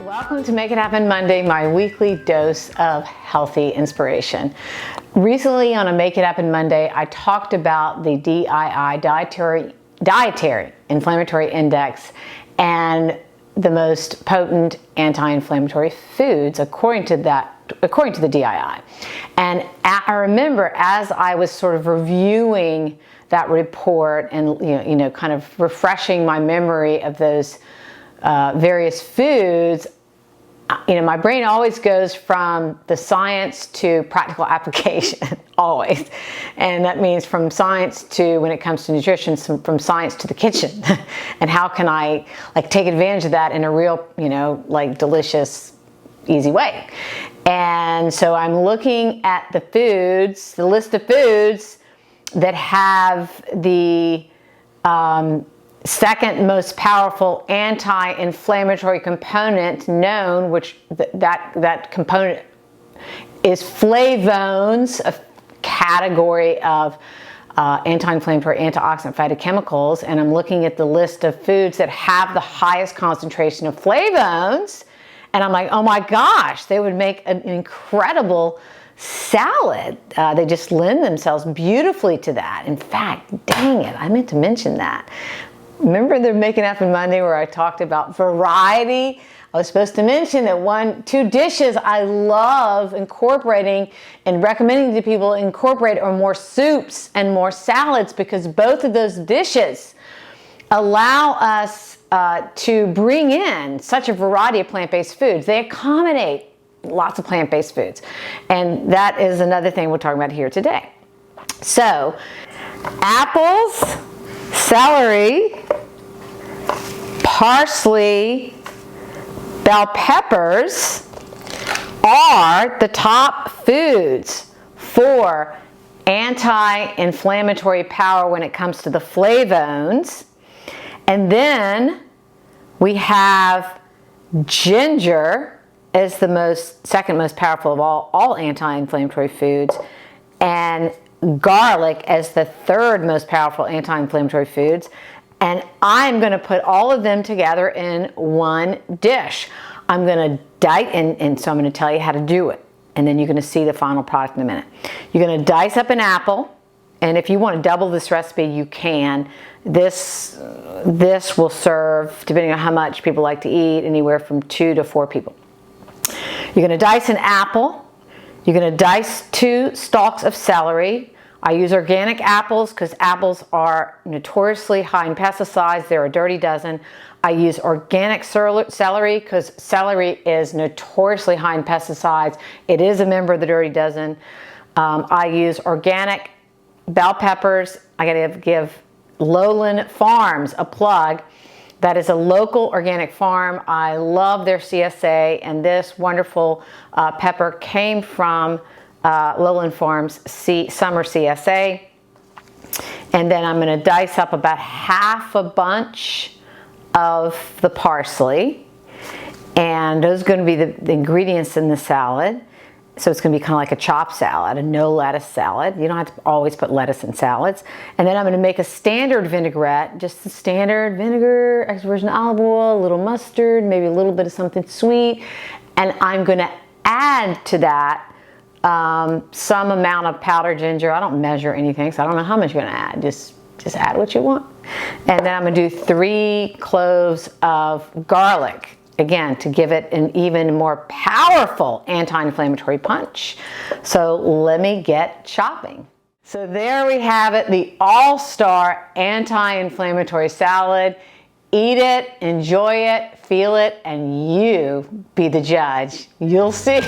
Welcome to Make It Happen Monday, my weekly dose of healthy inspiration. Recently on a Make It Happen Monday, I talked about the DII, Dietary Inflammatory Index, and the most potent anti-inflammatory foods according to the DII. And I remember as I was sort of reviewing that report and kind of refreshing my memory of those various foods, my brain always goes from the science to practical application, always. And that means from science to, when it comes to nutrition, from science to the kitchen. And how can I take advantage of that in a real, delicious, easy way. And so I'm looking at the list of foods that have the second most powerful anti-inflammatory component known, which that component is flavones, a category of anti-inflammatory antioxidant phytochemicals. And I'm looking at the list of foods that have the highest concentration of flavones, and I'm like, oh my gosh, they would make an incredible salad. They just lend themselves beautifully to that. In fact, dang it, I meant to mention that. Remember the Make It Happen Monday where I talked about variety? I was supposed to mention that two dishes I love incorporating and recommending to people incorporate are more soups and more salads, because both of those dishes allow us to bring in such a variety of plant-based foods. They accommodate lots of plant-based foods. And that is another thing we're talking about here today. So, apples, celery, parsley, bell peppers are the top foods for anti-inflammatory power when it comes to the flavones. And then we have ginger as the second most powerful of all anti-inflammatory foods, and garlic as the third most powerful anti-inflammatory foods. And I'm going to put all of them together in one dish. I'm going to dice, and so I'm going to tell you how to do it. And then you're going to see the final product in a minute. You're going to dice up an apple. And if you want to double this recipe, you can. This will serve, depending on how much people like to eat, anywhere from 2 to 4 people. You're going to dice an apple. You're going to dice 2 stalks of celery. I use organic apples because apples are notoriously high in pesticides. They're a dirty dozen. I use organic celery because celery is notoriously high in pesticides. It is a member of the dirty dozen. I use organic bell peppers. I got to give Lowland Farms a plug. That is a local organic farm. I love their CSA, and this wonderful pepper came from Lowland Farms Summer CSA. And then I'm going to dice up about half a bunch of the parsley, and those are going to be the ingredients in the salad. So it's going to be kind of like a chopped salad, a no lettuce salad. You don't have to always put lettuce in salads. And then I'm going to make a standard vinaigrette, just the standard vinegar, extra virgin olive oil, a little mustard, maybe a little bit of something sweet. And I'm going to add to that some amount of powdered ginger. I don't measure anything, so I don't know how much you're going to add. Just add what you want. And then I'm going to do 3 cloves of garlic. Again, to give it an even more powerful anti-inflammatory punch. So let me get chopping. So there we have it, the all-star anti-inflammatory salad. Eat it, enjoy it, feel it, and you be the judge. You'll see.